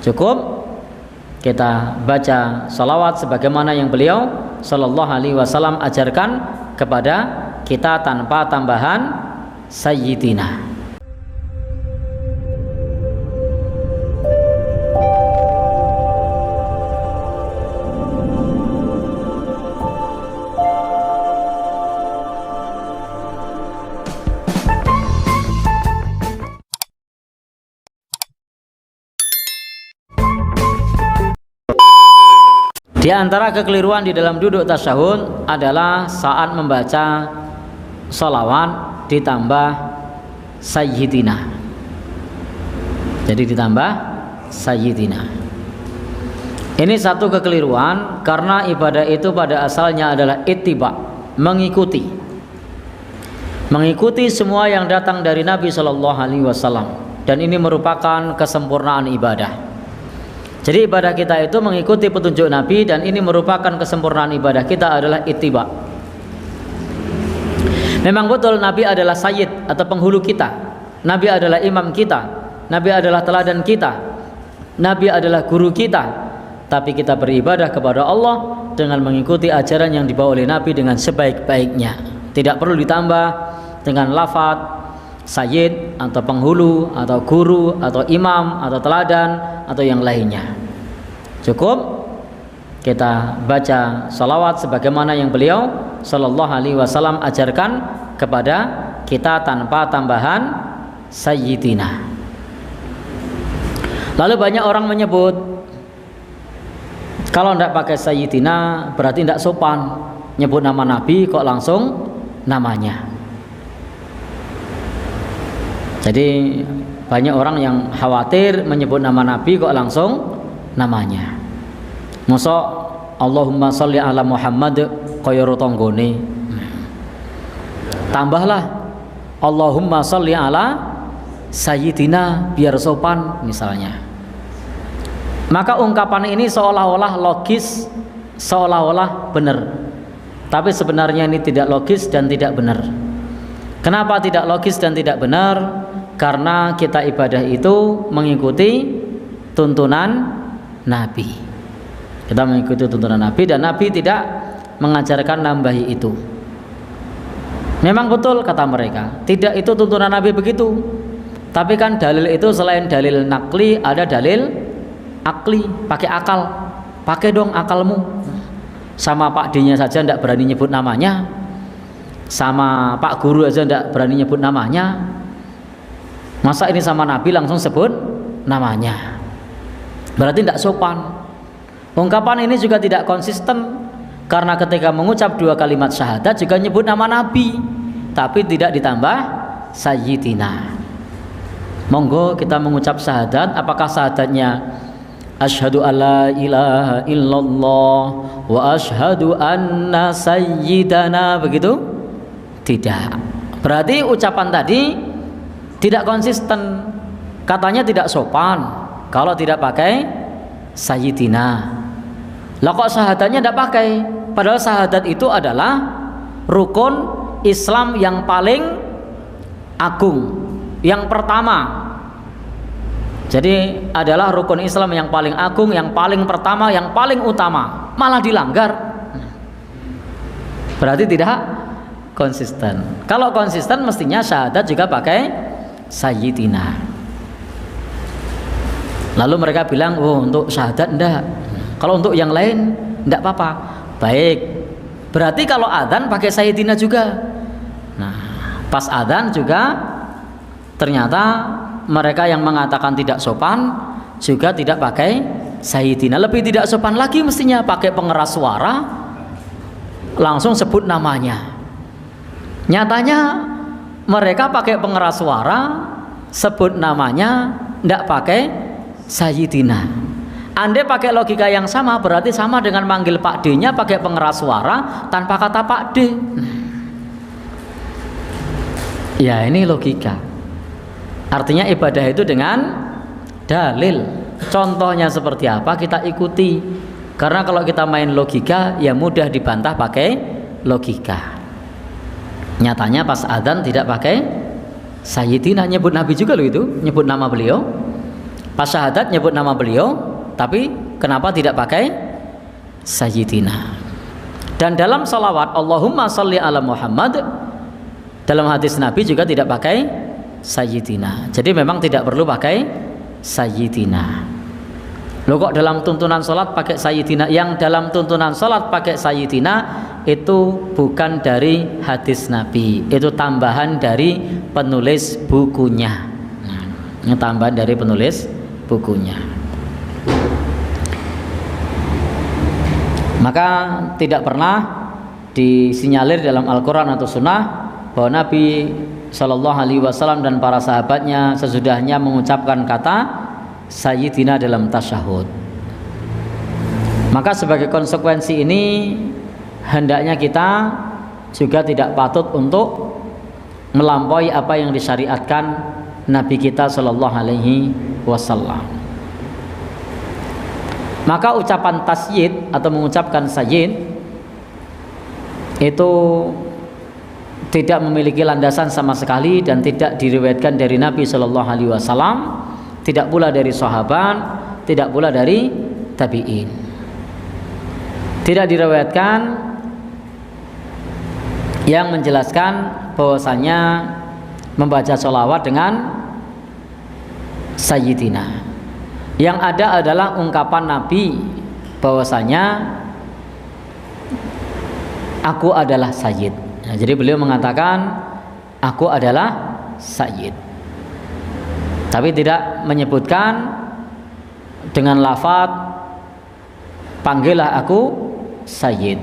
Cukup kita baca salawat sebagaimana yang beliau sallallahu alaihi wasallam ajarkan kepada kita tanpa tambahan sayyidina. Di antara kekeliruan di dalam duduk tasyahud adalah saat membaca sholawat ditambah sayyidina. Jadi ditambah sayyidina. Ini satu kekeliruan karena ibadah itu pada asalnya adalah ittiba, mengikuti. Mengikuti semua yang datang dari Nabi Shallallahu alaihi wasallam, dan ini merupakan kesempurnaan ibadah. Jadi ibadah kita itu mengikuti petunjuk Nabi, dan ini merupakan kesempurnaan ibadah kita adalah ittiba. Memang betul Nabi adalah sayyid atau penghulu kita. Nabi adalah imam kita. Nabi adalah teladan kita. Nabi adalah guru kita. Tapi kita beribadah kepada Allah dengan mengikuti ajaran yang dibawa oleh Nabi dengan sebaik-baiknya. Tidak perlu ditambah dengan lafaz sayyid atau penghulu atau guru atau imam atau teladan atau yang lainnya. Cukup kita baca salawat sebagaimana yang beliau sallallahu alaihi wasallam ajarkan kepada kita tanpa tambahan sayyidina. Lalu banyak orang menyebut kalau tidak pakai sayyidina berarti tidak sopan, nyebut nama Nabi kok langsung namanya. Jadi banyak orang yang khawatir menyebut nama Nabi kok langsung namanya. Masa Allahumma sholli ala Muhammad kaya rotonggone. Tambahlah Allahumma sholli ala sayyidina biar sopan misalnya. Maka ungkapan ini seolah-olah logis, seolah-olah benar. Tapi sebenarnya ini tidak logis dan tidak benar. Kenapa tidak logis dan tidak benar? Karena kita ibadah itu mengikuti tuntunan Nabi. Kita mengikuti tuntunan Nabi, dan Nabi tidak mengajarkan nambahi itu. Memang betul kata mereka, tidak itu tuntunan Nabi begitu. Tapi kan dalil itu selain dalil nakli ada dalil akli, pakai akal. Pakai dong akalmu. Sama Pak D-nya saja tidak berani nyebut namanya. Sama Pak Guru aja tidak berani nyebut namanya. Masa ini sama Nabi langsung sebut namanya? Berarti tidak sopan. Ungkapan ini juga tidak konsisten, karena ketika mengucap dua kalimat syahadat juga nyebut nama Nabi, tapi tidak ditambah sayyidina. Monggo kita mengucap syahadat, apakah syahadatnya asyhadu alla ilaha illallah wa asyhadu anna sayyidana begitu? Tidak. Berarti ucapan tadi tidak konsisten, katanya tidak sopan kalau tidak pakai sayyidina. Lah kok syahadatnya tidak pakai? Padahal syahadat itu adalah rukun Islam yang paling agung, yang pertama. Jadi adalah rukun Islam yang paling agung, yang paling pertama, yang paling utama, malah dilanggar. Berarti tidak konsisten. Kalau konsisten mestinya syahadat juga pakai sayyidina. Lalu mereka bilang, oh untuk syahadat enggak, kalau untuk yang lain enggak apa-apa. Baik, berarti kalau adzan pakai sayyidina juga. Nah, pas adzan juga ternyata mereka yang mengatakan tidak sopan juga tidak pakai sayyidina. Lebih tidak sopan lagi mestinya pakai pengeras suara, langsung sebut namanya. Nyatanya mereka pakai pengeras suara, sebut namanya, tidak pakai sayyidina. Andai pakai logika yang sama, berarti sama dengan manggil Pak D-nya pakai pengeras suara tanpa kata Pak D. Ya ini logika. Artinya ibadah itu dengan dalil. Contohnya seperti apa kita ikuti. Karena kalau kita main logika ya mudah dibantah pakai logika. Nyatanya pas adzan tidak pakai sayyidina, nyebut Nabi juga loh itu, nyebut nama beliau. Pas syahadat nyebut nama beliau, tapi kenapa tidak pakai sayyidina? Dan dalam salawat Allahumma sholli ala Muhammad, dalam hadis Nabi juga tidak pakai sayyidina. Jadi memang tidak perlu pakai sayyidina. Loh kok dalam tuntunan sholat pakai sayyidina? Yang dalam tuntunan sholat pakai sayyidina itu bukan dari hadis Nabi, itu tambahan dari penulis bukunya. Ini tambahan dari penulis bukunya. Maka tidak pernah disinyalir dalam Al-Quran atau Sunnah bahwa Nabi Shallallahu Alaihi Wasallam dan para sahabatnya sesudahnya mengucapkan kata sayyidina dalam tasyahud. Maka sebagai konsekuensi ini hendaknya kita juga tidak patut untuk melampaui apa yang disyariatkan Nabi kita Shallallahu Alaihi Wasallam. Maka ucapan tasyid atau mengucapkan sayyid itu tidak memiliki landasan sama sekali dan tidak diriwayatkan dari Nabi Shallallahu Alaihi Wasallam, tidak pula dari sahabat, tidak pula dari tabi'in. Tidak diriwayatkan yang menjelaskan bahwasanya membaca sholawat dengan sayyidina. Yang ada adalah ungkapan Nabi bahwasanya aku adalah sayyid. Nah, jadi beliau mengatakan aku adalah sayyid, tapi tidak menyebutkan dengan lafaz panggillah aku sayyid.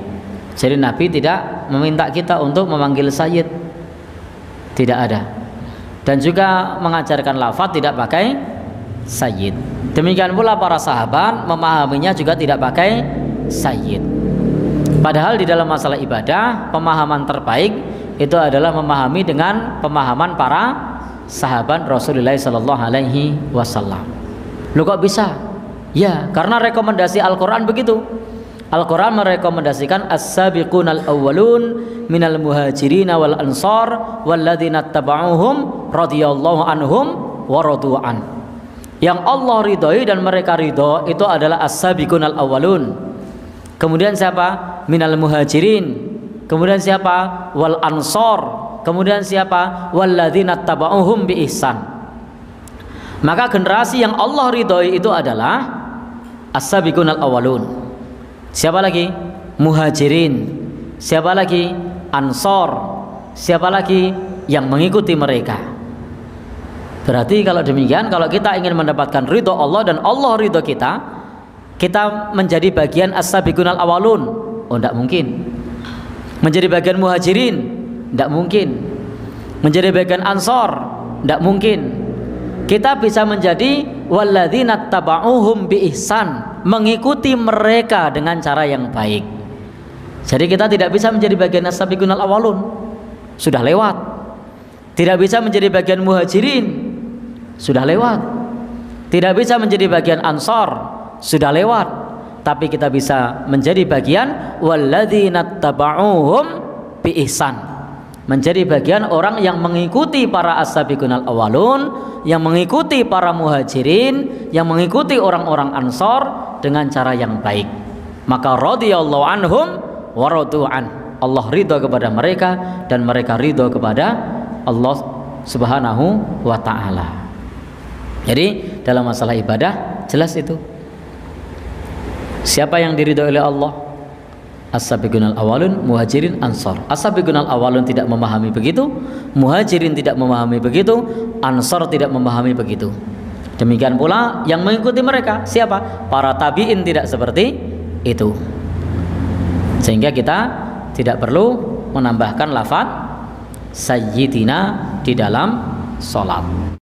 Jadi Nabi tidak meminta kita untuk memanggil sayyid, tidak ada. Dan juga mengajarkan lafaz tidak pakai sayyid. Demikian pula para sahabat memahaminya juga tidak pakai sayyid. Padahal di dalam masalah ibadah, pemahaman terbaik itu adalah memahami dengan pemahaman para sahabat Rasulullah Sallallahu Alaihi Wasallam. Lu kok bisa? Ya, karena rekomendasi Al-Quran begitu. Al-Quran merekomendasikan as-sabiqunal awwalun minal muhajirin wal ansar walladzina tabauhum radhiyallahu anhum wa radu'an. Yang Allah ridhoi dan mereka ridho itu adalah as-sabiqunal awwalun. Kemudian siapa? Minal muhajirin. Kemudian siapa? Wal ansar. Kemudian siapa? Walladzina tabauhum bi ihsan. Maka generasi yang Allah ridhoi itu adalah as-sabiqunal awwalun. Siapa lagi? Muhajirin. Siapa lagi? Ansor. Siapa lagi? Yang mengikuti mereka. Berarti kalau demikian, kalau kita ingin mendapatkan ridho Allah dan Allah ridho kita, kita menjadi bagian as-sabiqunal awalun. Oh, tidak mungkin. Menjadi bagian muhajirin, tidak mungkin. Menjadi bagian ansor, tidak mungkin. Kita bisa menjadi walladzina tabauhum bi ihsan, mengikuti mereka dengan cara yang baik. Jadi kita tidak bisa menjadi bagian as-sabiqunal awalun, sudah lewat. Tidak bisa menjadi bagian muhajirin, sudah lewat. Tidak bisa menjadi bagian ansor, sudah lewat. Tapi kita bisa menjadi bagian walladzina tabauhum bi ihsan, menjadi bagian orang yang mengikuti para as-sabiqunal awalun, yang mengikuti para muhajirin, yang mengikuti orang-orang ansor dengan cara yang baik. Maka radhiyallahu anhum wa radu'an. Allah ridha kepada mereka dan mereka ridha kepada Allah Subhanahu wa ta'ala. Jadi dalam masalah ibadah jelas itu. Siapa yang diridhoi oleh Allah? As-sabiqunal awalun, muhajirin, ansor. As-sabiqunal awalun tidak memahami begitu, muhajirin tidak memahami begitu, ansor tidak memahami begitu. Demikian pula yang mengikuti mereka. Siapa? Para tabi'in tidak seperti itu. Sehingga kita tidak perlu menambahkan lafaz sayyidina di dalam sholat.